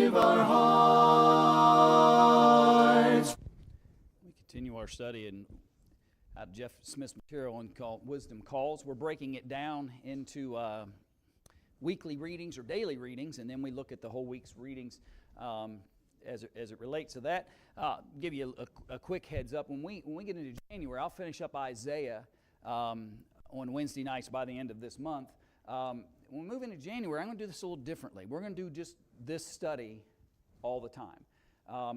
save our hearts. We continue our study in Jeff Smith's material called Wisdom Calls. We're breaking it down into weekly readings or daily readings, and then we look at the whole week's readings as it relates to that. Give you a quick heads up. When we get into January, I'll finish up Isaiah on Wednesday nights by the end of this month. When we move into January, I'm going to do this a little differently. We're going to do just this study all the time.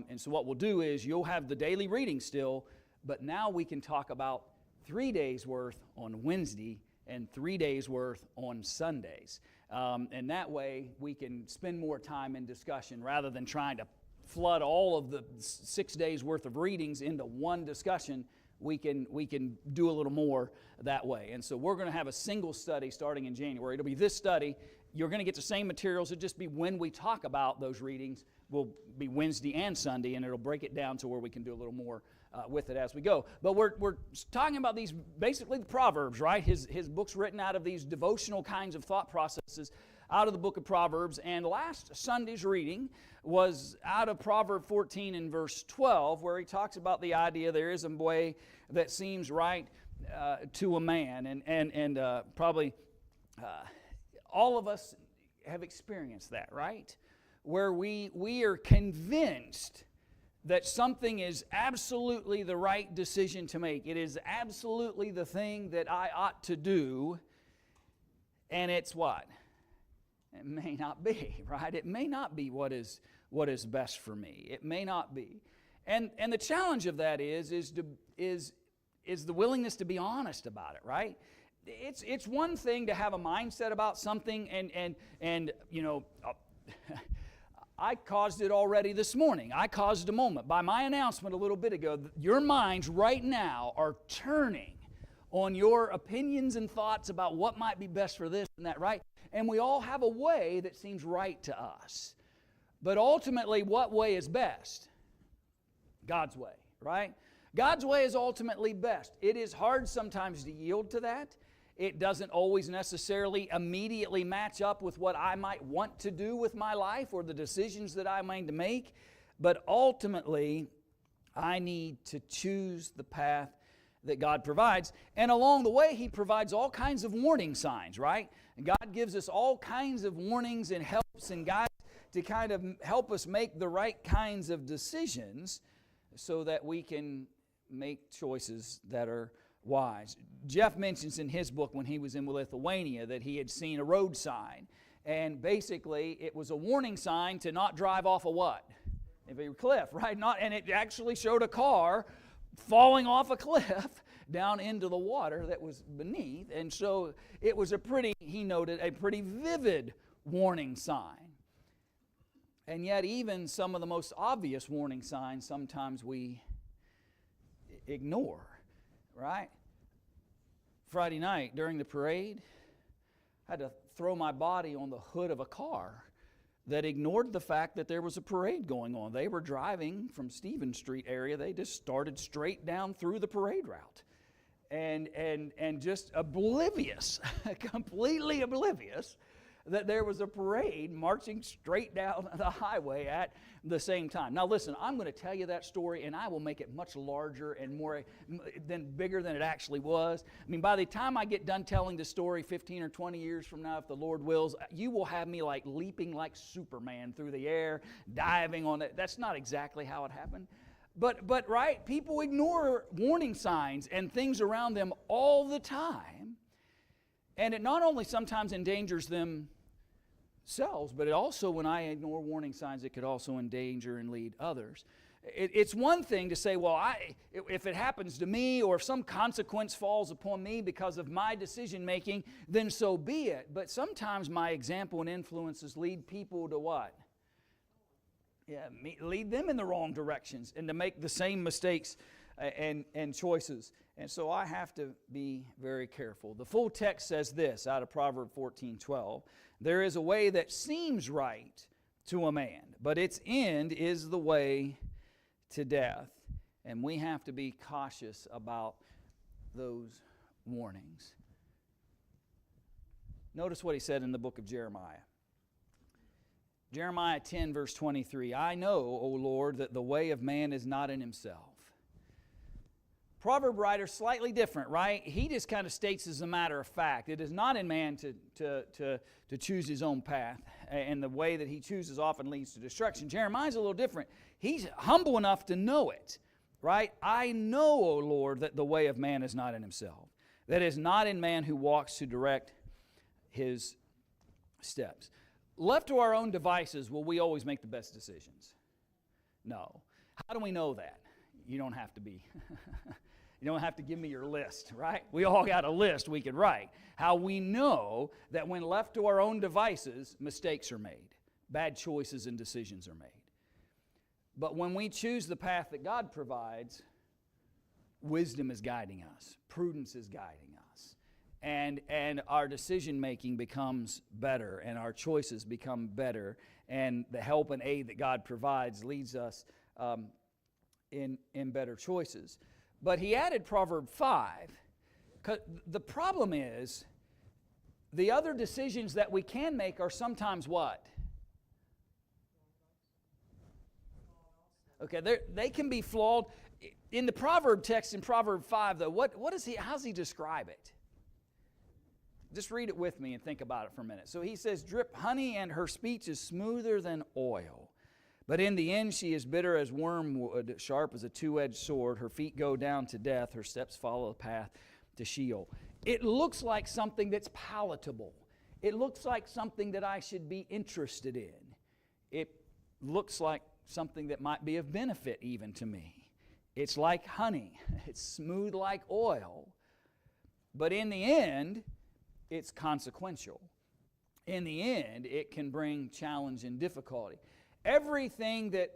And so what we'll do is you'll have the daily reading still, but now we can talk about 3 days worth on Wednesday and 3 days worth on Sundays. And that way we can spend more time in discussion rather than trying to flood all of the 6 days worth of readings into one discussion. We can do a little more that way. And so we're going to have a single study starting in January. It'll be this study. You're going to get the same materials. It'll just be when we talk about those readings will be Wednesday and Sunday, and it'll break it down to where we can do a little more with it as we go. But we're talking about these, basically the Proverbs, right? His book's written out of these devotional kinds of thought processes out of the book of Proverbs. And last Sunday's reading was out of Proverb 14 and verse 12, where he talks about the idea there is a way that seems right to a man. And probably all of us have experienced that, right? Where we are convinced that something is absolutely the right decision to make. It is absolutely the thing that I ought to do. And it's what? It may not be, right? It may not be what is best for me. It may not be. And the challenge of that is the willingness to be honest about it, right? It's one thing to have a mindset about something and you know, I caused it already this morning. I caused a moment. By my announcement a little bit ago, your minds right now are turning on your opinions and thoughts about what might be best for this and that, right? And we all have a way that seems right to us. But ultimately, what way is best? God's way, right? God's way is ultimately best. It is hard sometimes to yield to that. It doesn't always necessarily immediately match up with what I might want to do with my life or the decisions that I might make. But ultimately, I need to choose the path that God provides. And along the way, He provides all kinds of warning signs, right? And God gives us all kinds of warnings and helps and guides to kind of help us make the right kinds of decisions so that we can make choices that are wise. Jeff mentions in his book when he was in Lithuania that he had seen a road sign. And basically, it was a warning sign to not drive off a what? A cliff, right? And it actually showed a car falling off a cliff down into the water that was beneath. And so it was he noted, a pretty vivid warning sign. And yet even some of the most obvious warning signs sometimes we ignore, right? Friday night during the parade, I had to throw my body on the hood of a car that ignored the fact that there was a parade going on. They were driving from Stephen Street area. They just started straight down through the parade route. And just oblivious, completely oblivious, that there was a parade marching straight down the highway at the same time. Now listen, I'm going to tell you that story, and I will make it much larger and bigger than it actually was. I mean, by the time I get done telling the story 15 or 20 years from now, if the Lord wills, you will have me like leaping like Superman through the air, diving on it. That's not exactly how it happened. But right, people ignore warning signs and things around them all the time. And it not only sometimes endangers themselves, but it also, when I ignore warning signs, it could also endanger and lead others. It's one thing to say, well, if it happens to me or if some consequence falls upon me because of my decision making, then so be it. But sometimes my example and influences lead people to what? Lead them in the wrong directions and to make the same mistakes and choices. And so I have to be very careful. The full text says this out of Proverb 14:12. There is a way that seems right to a man, but its end is the way to death. And we have to be cautious about those warnings. Notice what he said in the book of Jeremiah. Jeremiah 10, verse 23. I know, O Lord, that the way of man is not in himself. Proverb writer, slightly different, right? He just kind of states as a matter of fact. It is not in man to choose his own path, and the way that he chooses often leads to destruction. Jeremiah's a little different. He's humble enough to know it, right? I know, O Lord, that the way of man is not in himself. That is not in man who walks to direct his steps. Left to our own devices, will we always make the best decisions? No. How do we know that? You don't have to be. You don't have to give me your list, right? We all got a list we could write. How we know that when left to our own devices, mistakes are made. Bad choices and decisions are made. But when we choose the path that God provides, wisdom is guiding us. Prudence is guiding us. And our decision making becomes better, and our choices become better, and the help and aid that God provides leads us in better choices. But he added Proverb 5. The problem is, the other decisions that we can make are sometimes what? Okay, they can be flawed. In the Proverb text in Proverb 5, though, how does he describe it? Just read it with me and think about it for a minute. So he says, drip honey and her speech is smoother than oil. But in the end she is bitter as wormwood, sharp as a two-edged sword. Her feet go down to death. Her steps follow the path to Sheol. It looks like something that's palatable. It looks like something that I should be interested in. It looks like something that might be of benefit even to me. It's like honey. It's smooth like oil. But in the end, it's consequential. In the end, it can bring challenge and difficulty. Everything that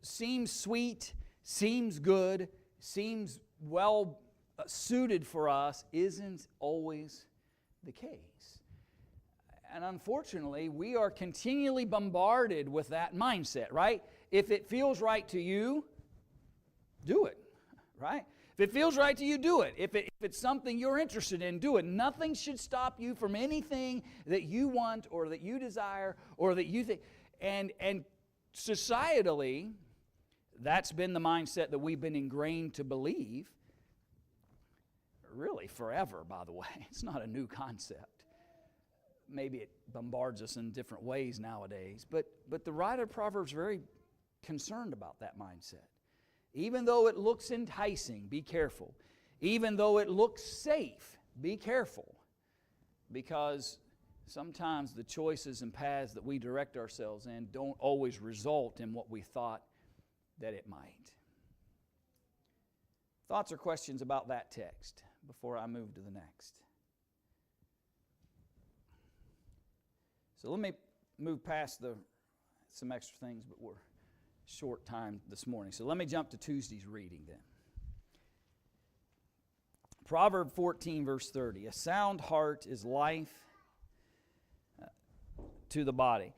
seems sweet, seems good, seems well suited for us isn't always the case. And unfortunately, we are continually bombarded with that mindset, right? If it feels right to you, do it, right? If it feels right to you, do it. If it's something you're interested in, do it. Nothing should stop you from anything that you want or that you desire or that you think. And societally, that's been the mindset that we've been ingrained to believe, really forever, by the way. It's not a new concept. Maybe it bombards us in different ways nowadays, but the writer of Proverbs is very concerned about that mindset. Even though it looks enticing, be careful. Even though it looks safe, be careful. Because sometimes the choices and paths that we direct ourselves in don't always result in what we thought that it might. Thoughts or questions about that text before I move to the next? So let me move past some extra things, but we're short time this morning. So let me jump to Tuesday's reading then. Proverb 14, verse 30. A sound heart is life to the body.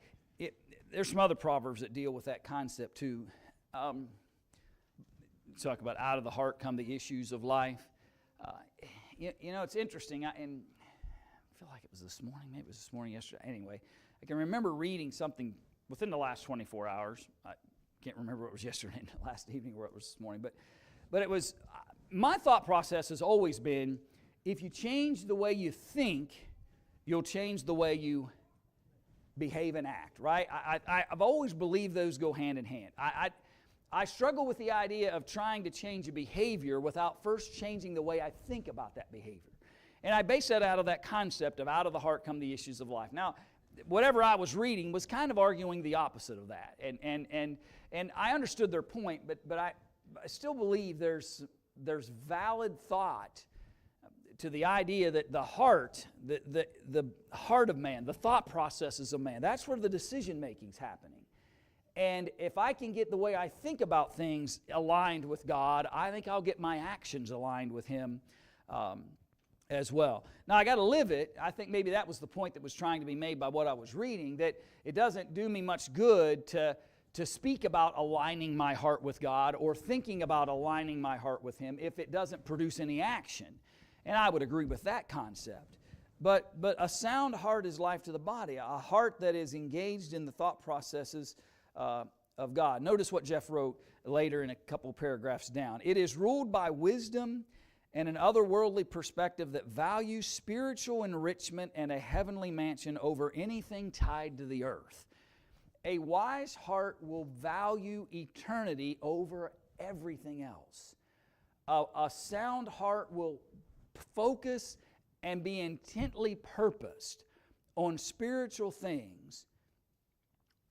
There's some other proverbs that deal with that concept too. Talk about out of the heart come the issues of life. It's interesting. I feel like it was this morning. Maybe it was this morning, yesterday. Anyway, I can remember reading something within the last 24 hours. I can't remember what it was yesterday, last evening, or it was this morning. But it was, my thought process has always been, if you change the way you think, you'll change the way you behave and act, right? I've always believed those go hand in hand. I struggle with the idea of trying to change a behavior without first changing the way I think about that behavior. And I base that out of that concept of out of the heart come the issues of life. Now, whatever I was reading was kind of arguing the opposite of that. And I understood their point, but I still believe there's valid thought to the idea that the heart, the heart of man, the thought processes of man, that's where the decision making's happening. And if I can get the way I think about things aligned with God, I think I'll get my actions aligned with Him as well. Now, I got to live it. I think maybe that was the point that was trying to be made by what I was reading, that it doesn't do me much good to speak about aligning my heart with God or thinking about aligning my heart with Him if it doesn't produce any action. And I would agree with that concept. But a sound heart is life to the body, a heart that is engaged in the thought processes of God. Notice what Jeff wrote later in a couple paragraphs down. It is ruled by wisdom and an otherworldly perspective that values spiritual enrichment and a heavenly mansion over anything tied to the earth. A wise heart will value eternity over everything else. A sound heart will focus and be intently purposed on spiritual things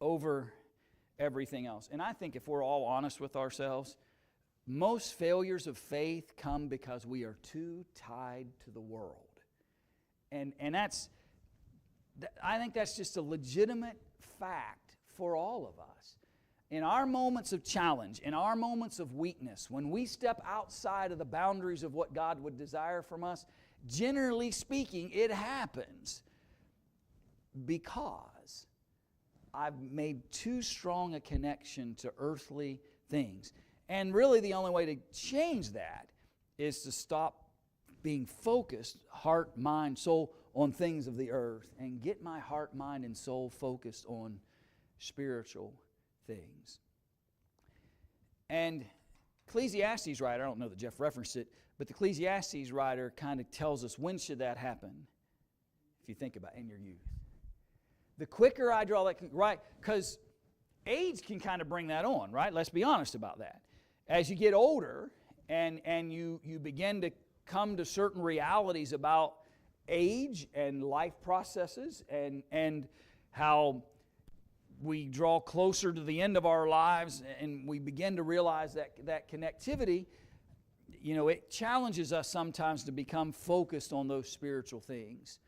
over everything else. And I think if we're all honest with ourselves, most failures of faith come because we are too tied to the world. And I think that's just a legitimate fact for all of us. In our moments of challenge, in our moments of weakness, when we step outside of the boundaries of what God would desire from us, generally speaking, it happens because I've made too strong a connection to earthly things. And really the only way to change that is to stop being focused, heart, mind, soul, on things of the earth and get my heart, mind, and soul focused on spiritual things. And Ecclesiastes writer, I don't know that Jeff referenced it, but the Ecclesiastes writer kind of tells us when should that happen, if you think about it, in your youth. The quicker I draw that, right, because age can kind of bring that on, right? Let's be honest about that. As you get older and you begin to come to certain realities about age and life processes and how we draw closer to the end of our lives and we begin to realize that connectivity, you know, it challenges us sometimes to become focused on those spiritual things.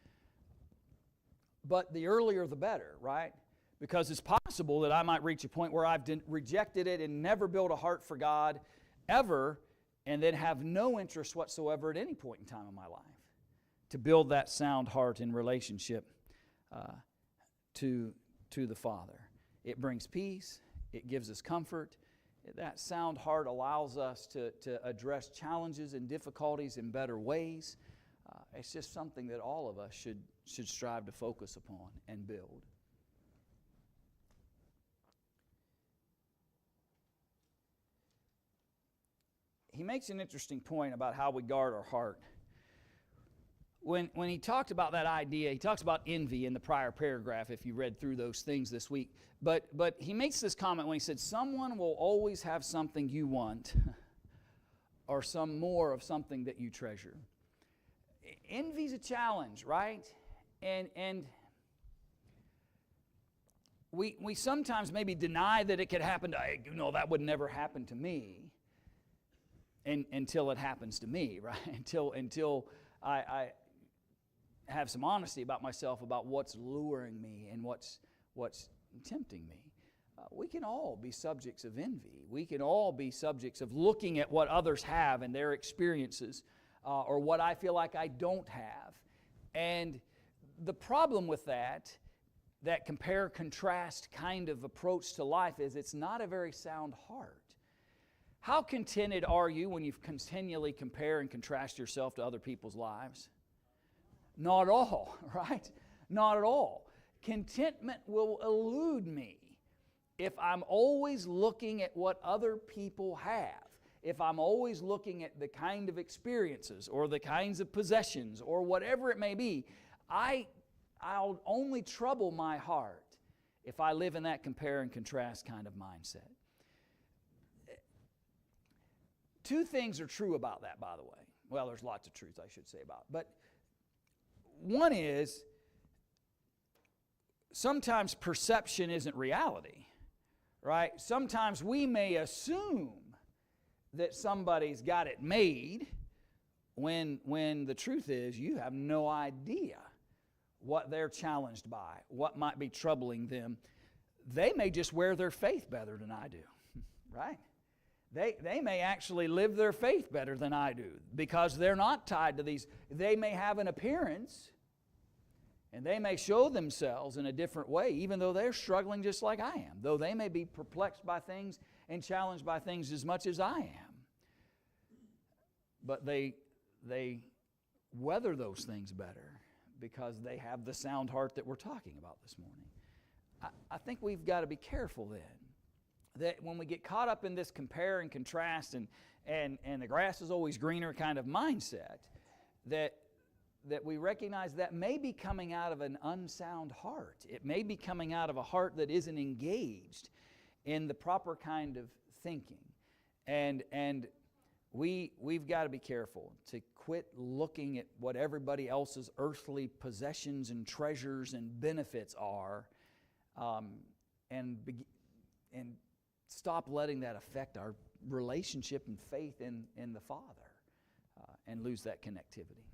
But the earlier the better, right? Because it's possible that I might reach a point where I've rejected it and never built a heart for God ever, and then have no interest whatsoever at any point in time in my life to build that sound heart in relationship to the Father. It brings peace. It gives us comfort. That sound heart allows us to address challenges and difficulties in better ways. It's just something that all of us should strive to focus upon and build. He makes an interesting point about how we guard our heart. When he talked about that idea, he talks about envy in the prior paragraph, if you read through those things this week. But he makes this comment when he said, someone will always have something you want or some more of something that you treasure. Envy's a challenge, right? And we sometimes maybe deny that it could happen to, that would never happen to me. Until it happens to me, right? Until I have some honesty about myself about what's luring me and what's tempting me. We can all be subjects of envy. We can all be subjects of looking at what others have and their experiences, or what I feel like I don't have. And the problem with that compare-contrast kind of approach to life is it's not a very sound heart. How contented are you when you continually compare and contrast yourself to other people's lives? Not at all, right? Not at all. Contentment will elude me if I'm always looking at what other people have, if I'm always looking at the kind of experiences or the kinds of possessions or whatever it may be. I'll only trouble my heart if I live in that compare and contrast kind of mindset. Two things are true about that, by the way. Well, there's lots of truths I should say about it. But one is, sometimes perception isn't reality, right? Sometimes we may assume that somebody's got it made when the truth is you have no idea what they're challenged by, what might be troubling them. They may just wear their faith better than I do, right? They may actually live their faith better than I do because they're not tied to these. They may have an appearance and they may show themselves in a different way even though they're struggling just like I am, though they may be perplexed by things and challenged by things as much as I am. But they weather those things better because they have the sound heart that we're talking about this morning. I think we've got to be careful then, that when we get caught up in this compare and contrast and the grass is always greener kind of mindset, that we recognize that may be coming out of an unsound heart. It may be coming out of a heart that isn't engaged in the proper kind of thinking. And we've got to be careful to quit looking at what everybody else's earthly possessions and treasures and benefits are, and stop letting that affect our relationship and faith in the Father, and lose that connectivity.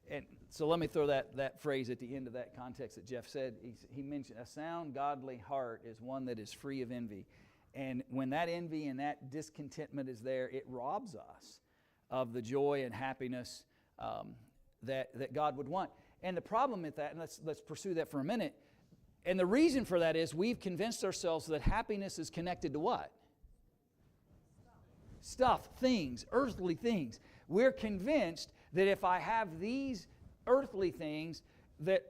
And so let me throw that phrase at the end of that context that Jeff said. He mentioned a sound, godly heart is one that is free of envy. And when that envy and that discontentment is there, it robs us of the joy and happiness that God would want. And the problem with that, and let's pursue that for a minute, and the reason for that is we've convinced ourselves that happiness is connected to what? Stuff, things, earthly things. We're convinced that if I have these earthly things, that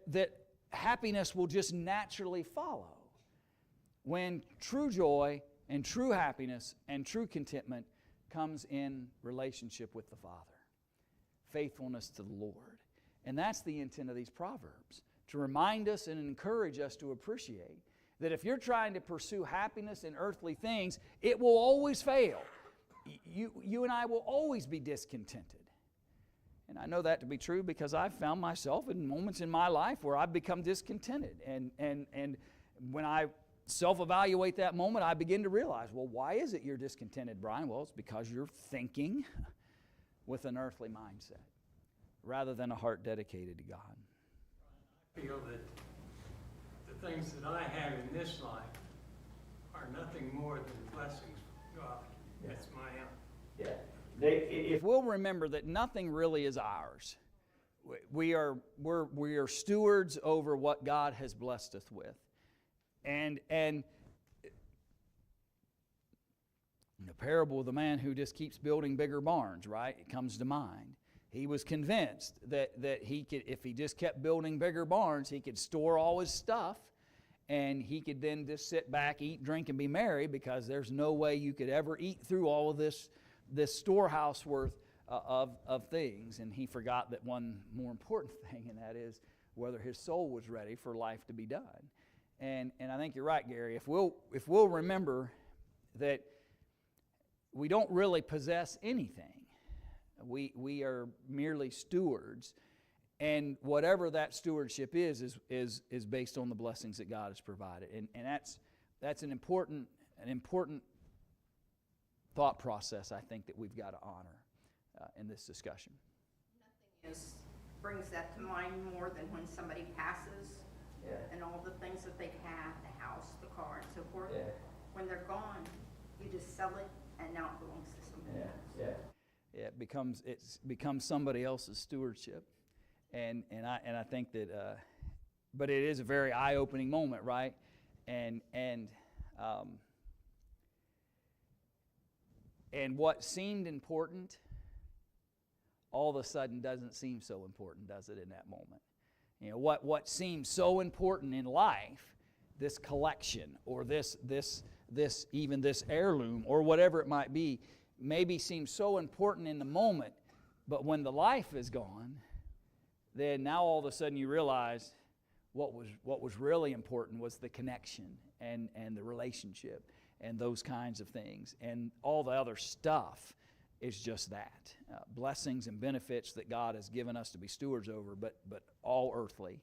happiness will just naturally follow. When true joy and true happiness and true contentment comes in relationship with the Father. Faithfulness to the Lord. And that's the intent of these Proverbs, to remind us and encourage us to appreciate that if you're trying to pursue happiness in earthly things, it will always fail. You and I will always be discontented. And I know that to be true because I've found myself in moments in my life where I've become discontented. And when I self-evaluate that moment, I begin to realize, well, why is it you're discontented, Brian? Well, it's because you're thinking with an earthly mindset rather than a heart dedicated to God. I feel that the things that I have in this life are nothing more than blessings from God. Yeah. That's my own. Yeah. If we'll remember that nothing really is ours, we are stewards over what God has blessed us with, and the parable of the man who just keeps building bigger barns, right? It comes to mind. He was convinced that he could, if he just kept building bigger barns, he could store all his stuff, and he could then just sit back, eat, drink, and be merry, because there's no way you could ever eat through all of this storehouse worth of things. And he forgot that one more important thing, and that is whether his soul was ready for life to be done. And I think you're right, Gary. If we'll remember that we don't really possess anything. We are merely stewards, and whatever that stewardship is based on the blessings that God has provided. And that's an important thought process, I think, that we've got to honor in this discussion. Nothing brings that to mind more than when somebody passes, and all the things that they have, the house, the car, and so forth. Yeah. When they're gone, you just sell it, and now it belongs to somebody else. Yeah, it becomes somebody else's stewardship, and I think that, but it is a very eye-opening moment, right? And what seemed important, all of a sudden doesn't seem so important, does it? In that moment, you know, what seems so important in life, this collection or this even this heirloom or whatever it might be, maybe seems so important in the moment, but when the life is gone, then now all of a sudden you realize what was really important was the connection and the relationship and those kinds of things. And all the other stuff is just that. Blessings and benefits that God has given us to be stewards over, but all earthly,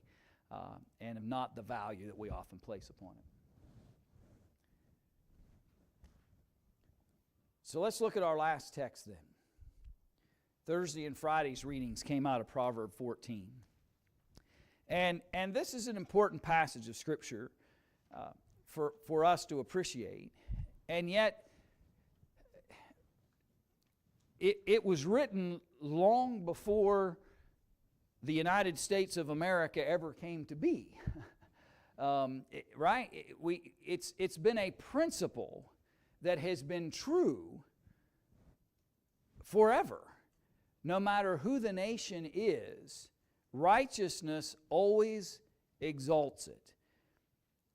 and of not the value that we often place upon it. So let's look at our last text then. Thursday and Friday's readings came out of Proverb 14. And this is an important passage of Scripture for us to appreciate. And yet, it was written long before the United States of America ever came to be. Right? It's been a principle that has been true forever. No matter who the nation is, righteousness always exalts it.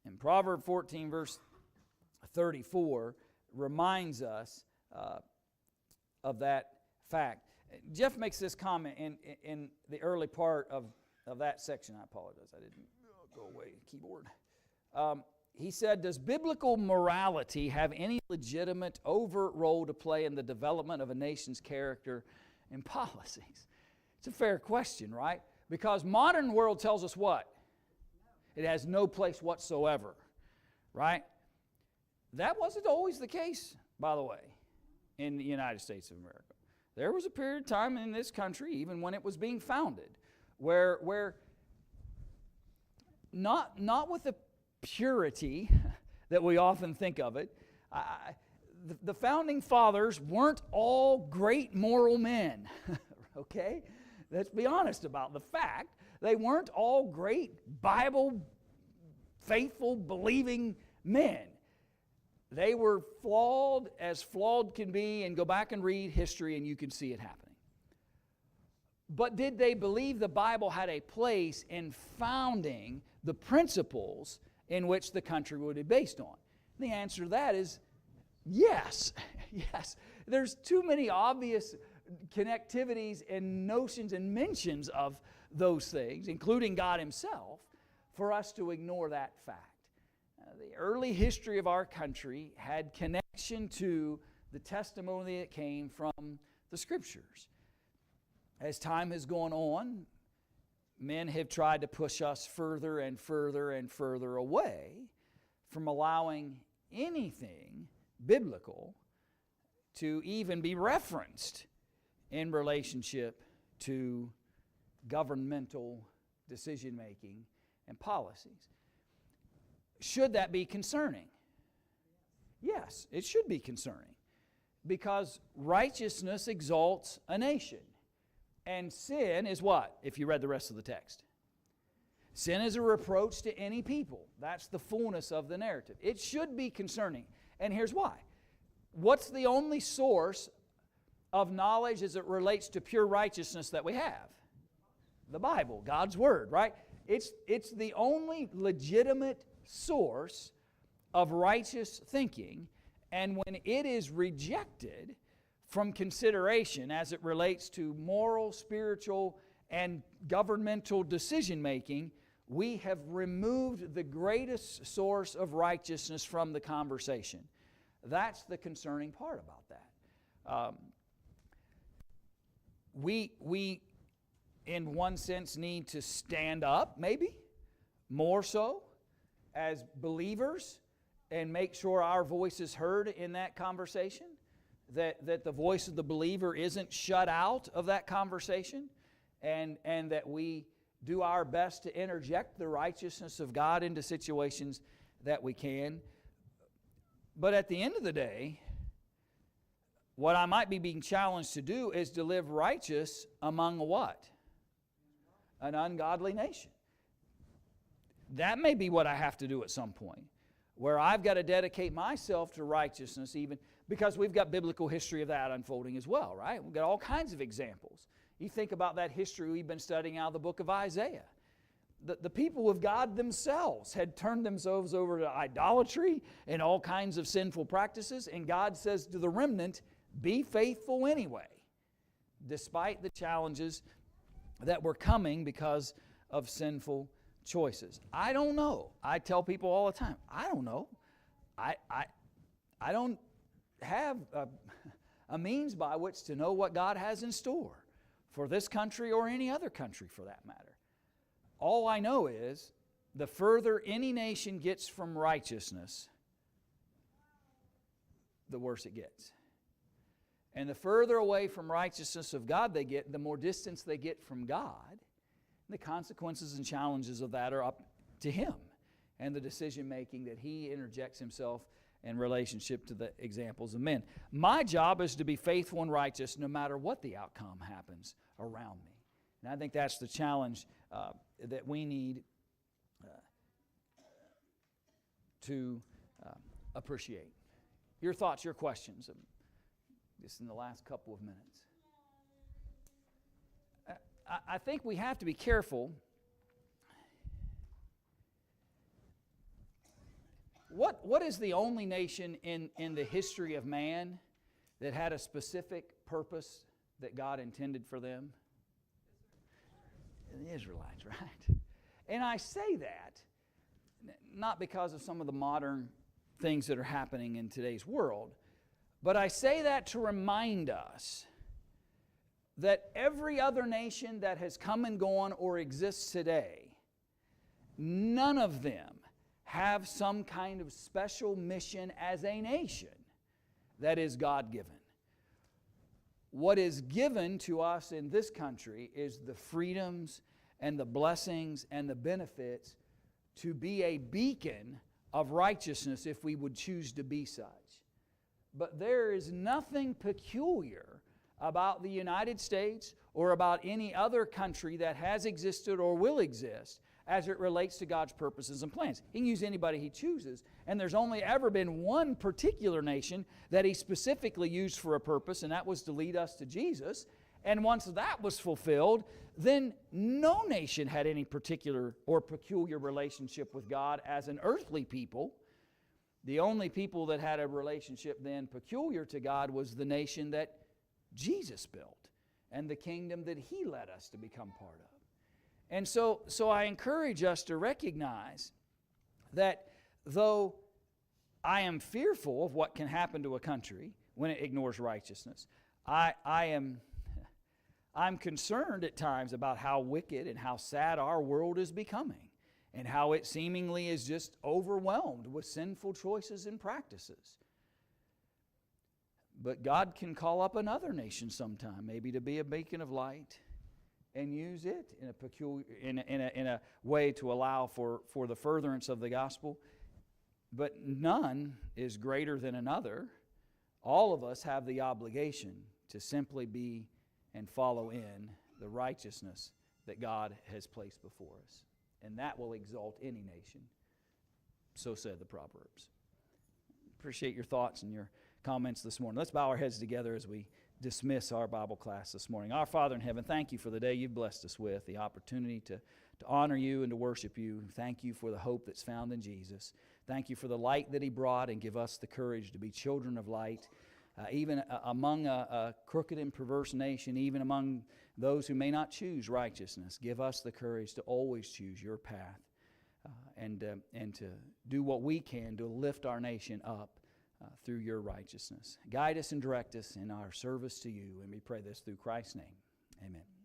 And Proverb 14, verse 34, reminds us of that fact. Jeff makes this comment in the early part of that section. I apologize, I didn't go away, keyboard. He said, does biblical morality have any legitimate overt role to play in the development of a nation's character and policies? It's a fair question, right? Because modern world tells us what? It has no place whatsoever, right? That wasn't always the case, by the way, in the United States of America. There was a period of time in this country, even when it was being founded, where not with the purity that we often think of it. The founding fathers weren't all great moral men, okay? Let's be honest about the fact. They weren't all great Bible faithful, believing men. They were flawed as flawed can be, and go back and read history and you can see it happening. But did they believe the Bible had a place in founding the principles in which the country would be based on? The answer to that is yes. Yes. There's too many obvious connectivities and notions and mentions of those things, including God Himself, for us to ignore that fact. The early history of our country had connection to the testimony that came from the Scriptures. As time has gone on, men have tried to push us further and further and further away from allowing anything biblical to even be referenced in relationship to governmental decision-making and policies. Should that be concerning? Yes, it should be concerning, because righteousness exalts a nation. And sin is what, if you read the rest of the text? Sin is a reproach to any people. That's the fullness of the narrative. It should be concerning. And here's why. What's the only source of knowledge as it relates to pure righteousness that we have? The Bible, God's Word, right? It's the only legitimate source of righteous thinking, and when it is rejected from consideration as it relates to moral, spiritual, and governmental decision-making, we have removed the greatest source of righteousness from the conversation. That's the concerning part about that. We, in one sense, need to stand up, maybe, more so, as believers, and make sure our voice is heard in that conversation, that the voice of the believer isn't shut out of that conversation, and that we do our best to interject the righteousness of God into situations that we can. But at the end of the day, what I might be being challenged to do is to live righteous among a what? An ungodly nation. That may be what I have to do at some point, where I've got to dedicate myself to righteousness, even because we've got biblical history of that unfolding as well, right? We've got all kinds of examples. You think about that history we've been studying out of the book of Isaiah. The people of God themselves had turned themselves over to idolatry and all kinds of sinful practices, and God says to the remnant, be faithful anyway, despite the challenges that were coming because of sinful choices. I don't know. I tell people all the time, I don't know. I don't have a means by which to know what God has in store for this country or any other country for that matter. All I know is the further any nation gets from righteousness, the worse it gets. And the further away from righteousness of God they get, the more distance they get from God. The consequences and challenges of that are up to Him and the decision-making that He interjects Himself in relationship to the examples of men. My job is to be faithful and righteous no matter what the outcome happens around me. And I think that's the challenge that we need to appreciate Your thoughts, your questions, just in the last couple of minutes. I think we have to be careful. What is the only nation in the history of man that had a specific purpose that God intended for them? The Israelites, right? And I say that not because of some of the modern things that are happening in today's world, but I say that to remind us that every other nation that has come and gone or exists today, none of them have some kind of special mission as a nation that is God-given. What is given to us in this country is the freedoms and the blessings and the benefits to be a beacon of righteousness if we would choose to be such. But there is nothing peculiar about the United States or about any other country that has existed or will exist as it relates to God's purposes and plans. He can use anybody He chooses, and there's only ever been one particular nation that He specifically used for a purpose, and that was to lead us to Jesus. And once that was fulfilled, then no nation had any particular or peculiar relationship with God as an earthly people. The only people that had a relationship then peculiar to God was the nation that Jesus built and the kingdom that He led us to become part of. And so I encourage us to recognize that though I am fearful of what can happen to a country when it ignores righteousness, I'm concerned at times about how wicked and how sad our world is becoming and how it seemingly is just overwhelmed with sinful choices and practices. But God can call up another nation sometime, maybe to be a beacon of light, and use it in a peculiar, in a way to allow for the furtherance of the gospel. But none is greater than another. All of us have the obligation to simply be and follow in the righteousness that God has placed before us. And that will exalt any nation. So said the Proverbs. Appreciate your thoughts and your comments this morning. Let's bow our heads together as we dismiss our Bible class this morning. Our Father in heaven, thank You for the day You've blessed us with, the opportunity to honor You and to worship You. Thank You for the hope that's found in Jesus. Thank You for the light that He brought, and give us the courage to be children of light, even among a crooked and perverse nation, even among those who may not choose righteousness. Give us the courage to always choose Your path and to do what we can to lift our nation up through Your righteousness. Guide us and direct us in our service to You, and we pray this through Christ's name. Amen.